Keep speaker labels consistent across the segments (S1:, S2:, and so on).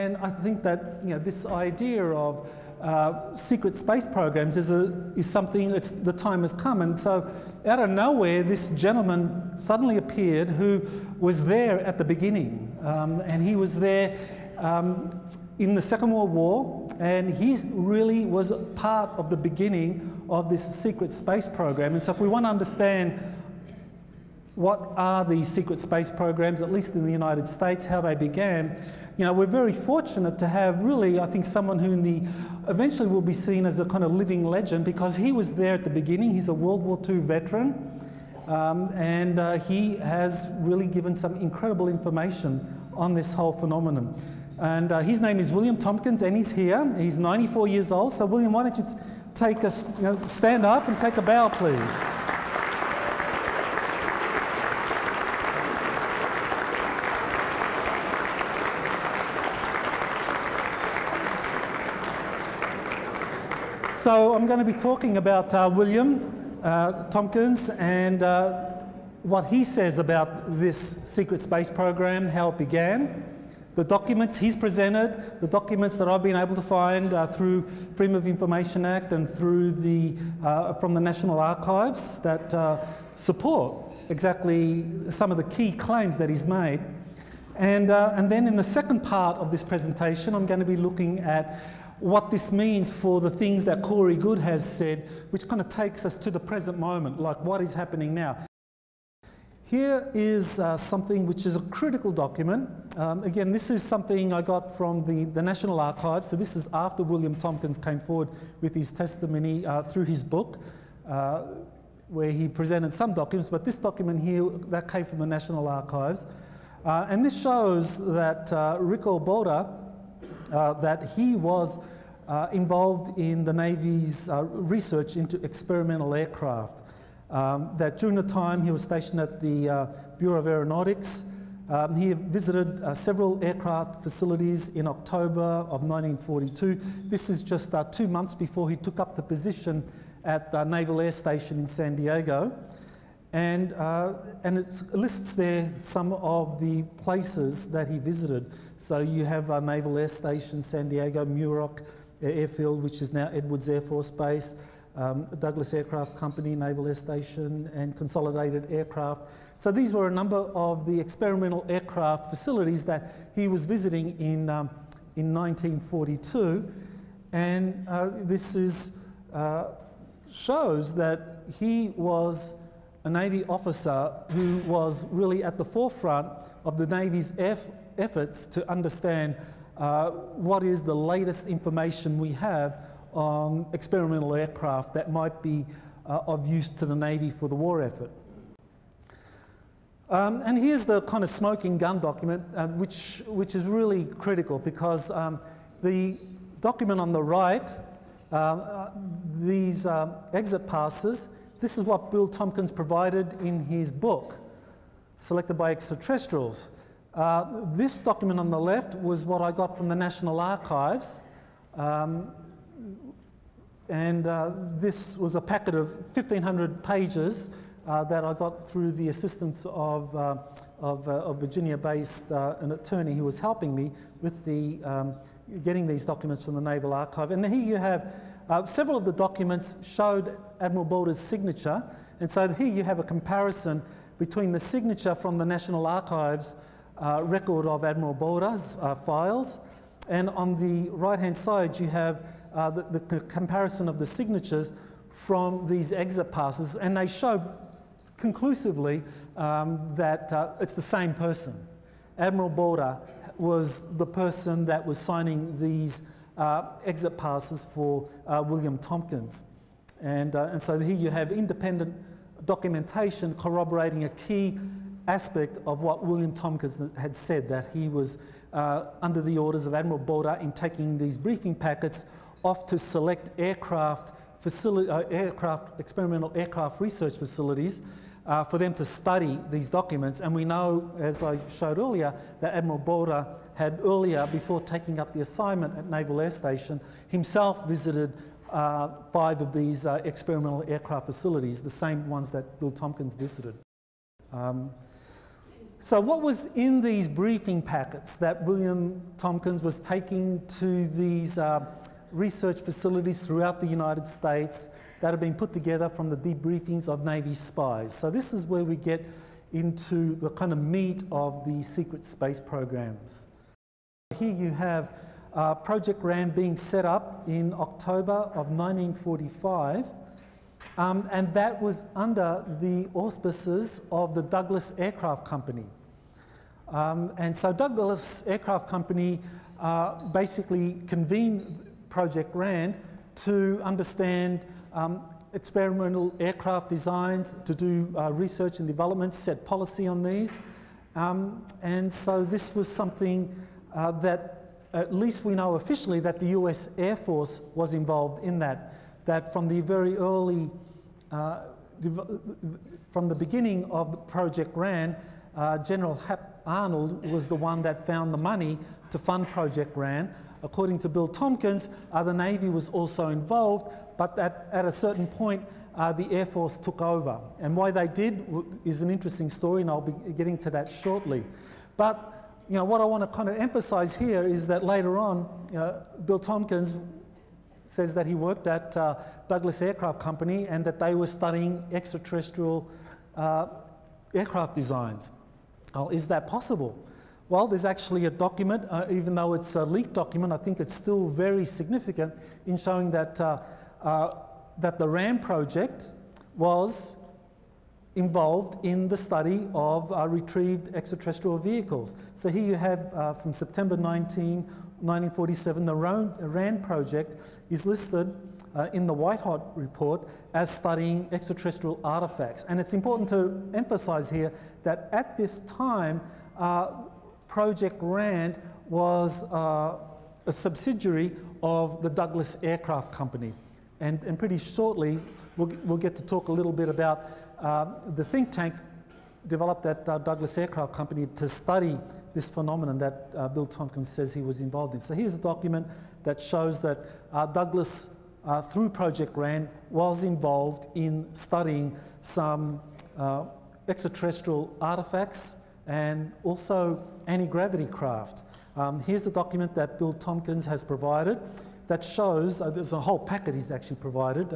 S1: And I think that this idea of secret space programs is something the time has come. And so out of nowhere, this gentleman suddenly appeared who was there at the beginning. And he was there in the Second World War, and he really was part of the beginning of this secret space program. And so if we want to understand what are these secret space programs, at least in the United States, how they began, we're very fortunate to have really, I think, someone who eventually will be seen as a kind of living legend, because he was there at the beginning. He's a World War II veteran, and he has really given some incredible information on this whole phenomenon. And his name is William Tompkins, and he's here. He's 94 years old. So William, why don't you take stand up and take a bow, please. So I'm going to be talking about William Tompkins and what he says about this secret space program, how it began, the documents he's presented, the documents that I've been able to find through Freedom of Information Act and through from the National Archives that support exactly some of the key claims that he's made. And then in the second part of this presentation, I'm going to be looking at what this means for the things that Corey Goode has said, which kind of takes us to the present moment, like what is happening now. Here is something which is a critical document. Again, this is something I got from the National Archives. So this is after William Tompkins came forward with his testimony through his book, where he presented some documents, but this document here, that came from the National Archives. And this shows that Rick Boda, that he was involved in the Navy's research into experimental aircraft. That during the time he was stationed at the Bureau of Aeronautics, he visited several aircraft facilities in October of 1942. This is just 2 months before he took up the position at the Naval Air Station in San Diego. And it lists there some of the places that he visited. So you have Naval Air Station, San Diego, Muroc Airfield, which is now Edwards Air Force Base, Douglas Aircraft Company, Naval Air Station, and Consolidated Aircraft. So these were a number of the experimental aircraft facilities that he was visiting in 1942. And this shows that he was a Navy officer who was really at the forefront of the Navy's efforts to understand what is the latest information we have on experimental aircraft that might be of use to the Navy for the war effort. And here's the kind of smoking gun document, which is really critical, because the document on the right, these exit passes, this is what Bill Tompkins provided in his book, Selected by Extraterrestrials. This document on the left was what I got from the National Archives. This was a packet of 1,500 pages that I got through the assistance of Virginia-based an attorney who was helping me with getting these documents from the Naval Archive. And here you have several of the documents showed Admiral Boda's signature, and so here you have a comparison between the signature from the National Archives record of Admiral Boda's files, and on the right-hand side you have the comparison of the signatures from these exit passes, and they show conclusively that it's the same person. Admiral Boda was the person that was signing these exit passes for William Tompkins. And so here you have independent documentation corroborating a key aspect of what William Tompkins had said, that he was under the orders of Admiral Boda in taking these briefing packets off to select experimental aircraft research facilities for them to study these documents. And we know, as I showed earlier, that Admiral Boda had earlier, before taking up the assignment at Naval Air Station, himself visited 5 of these experimental aircraft facilities, the same ones that Bill Tompkins visited. So what was in these briefing packets that William Tompkins was taking to these research facilities throughout the United States that have been put together from the debriefings of Navy spies? So this is where we get into the kind of meat of the secret space programs. Here you have Project Grande being set up in October of 1945, and that was under the auspices of the Douglas Aircraft Company. And so Douglas Aircraft Company basically convened Project Grande to understand experimental aircraft designs, to do research and development, set policy on these. And so this was something that at least we know officially that the US Air Force was involved in that from the very early, from the beginning of Project Grande, General Hap Arnold was the one that found the money to fund Project Grande. According to Bill Tompkins, the Navy was also involved, but at a certain point, the Air Force took over. And why they did is an interesting story, and I'll be getting to that shortly. But you know, what I want to kind of emphasize here is that later on, Bill Tompkins says that he worked at Douglas Aircraft Company and that they were studying extraterrestrial aircraft designs. Oh, is that possible? Well, there's actually a document, even though it's a leaked document, I think it's still very significant in showing that, that the RAM project was involved in the study of retrieved extraterrestrial vehicles. So here you have from September 1947, the RAND project is listed in the White Hot report as studying extraterrestrial artifacts. And it's important to emphasize here that at this time, Project Grande was a subsidiary of the Douglas Aircraft Company. And pretty shortly, we'll get to talk a little bit about the think tank developed at Douglas Aircraft Company to study this phenomenon that Bill Tompkins says he was involved in. So here's a document that shows that Douglas, through Project Grande, was involved in studying some extraterrestrial artifacts and also anti-gravity craft. Here's a document that Bill Tompkins has provided that shows, there's a whole packet he's actually provided,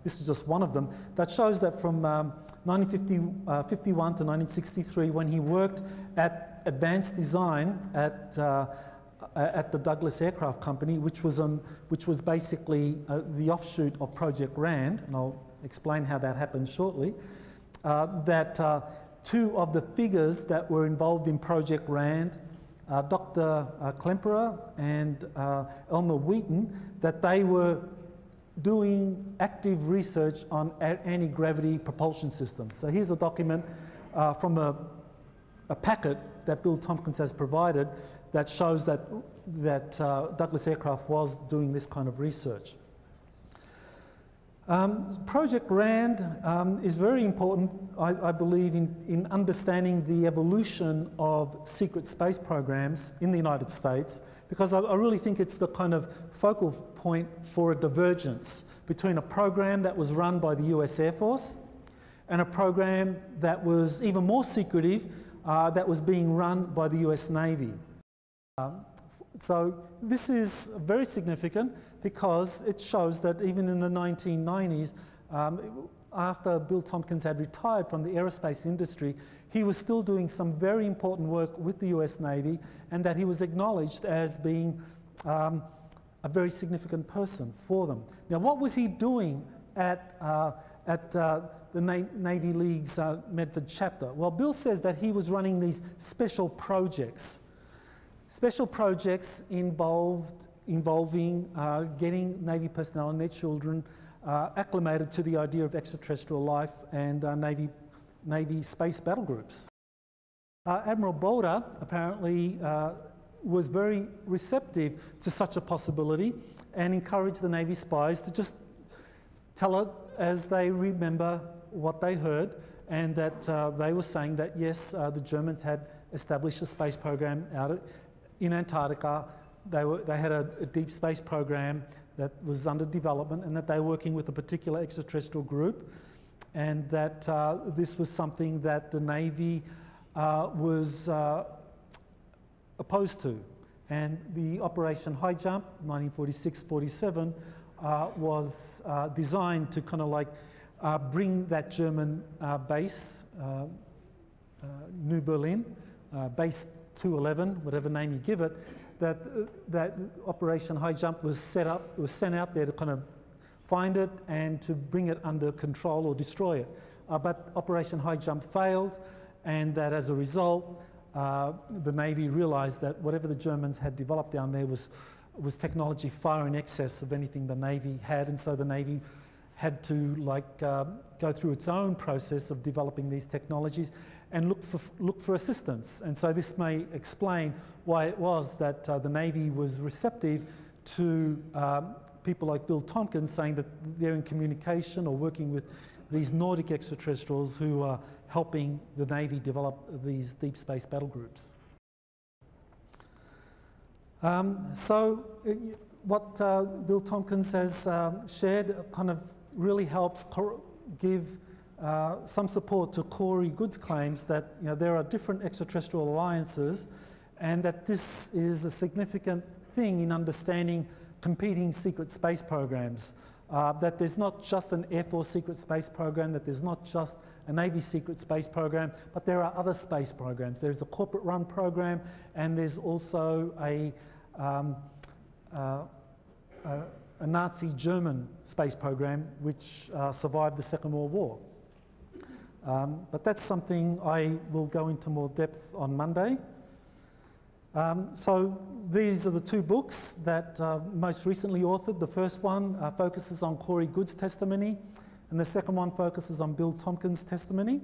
S1: this is just one of them, that shows that from 1951 to 1963, when he worked at advanced design at the Douglas Aircraft Company, which was basically the offshoot of Project Grande, and I'll explain how that happened shortly, that two of the figures that were involved in Project Grande, Dr. Klemperer and Elmer Wheaton, that they were doing active research on anti-gravity propulsion systems. So here's a document from a packet that Bill Tompkins has provided that shows that Douglas Aircraft was doing this kind of research. Project Grande is very important, I believe, in understanding the evolution of secret space programs in the United States, because I really think it's the kind of focal point for a divergence between a program that was run by the US Air Force and a program that was even more secretive that was being run by the US Navy. So this is very significant because it shows that even in the 1990s, after Bill Tompkins had retired from the aerospace industry, he was still doing some very important work with the US Navy, and that he was acknowledged as being a very significant person for them. Now, what was he doing at the Navy League's Medford chapter? Well, Bill says that he was running these special projects. Special projects involving getting Navy personnel and their children acclimated to the idea of extraterrestrial life and Navy space battle groups. Admiral Boulder apparently was very receptive to such a possibility and encouraged the Navy spies to just tell it as they remember what they heard, and that they were saying that yes, the Germans had established a space program out in Antarctica. They had a deep space program that was under development, and that they were working with a particular extraterrestrial group, and that this was something that the Navy was opposed to. And the Operation Highjump, 1946-47, was designed to kind of like bring that German base, New Berlin, base 211, whatever name you give it, that Operation Highjump was set up, was sent out there to kind of find it and to bring it under control or destroy it. But Operation Highjump failed, and that as a result, the Navy realised that whatever the Germans had developed down there was technology far in excess of anything the Navy had, and so the Navy had to go through its own process of developing these technologies and look for assistance. And so this may explain why it was that the Navy was receptive to people like Bill Tompkins saying that they're in communication or working with these Nordic extraterrestrials who are helping the Navy develop these deep space battle groups. What Bill Tompkins has shared kind of really helps give some support to Corey Good's claims that there are different extraterrestrial alliances, and that this is a significant thing in understanding competing secret space programs. That there's not just an Air Force secret space program, that there's not just a Navy secret space program, but there are other space programs. There's a corporate run program, and there's also a Nazi German space program which survived the Second World War. But that's something I will go into more depth on Monday. So these are the two books that most recently authored. The first one focuses on Corey Good's testimony, and the second one focuses on Bill Tompkins' testimony.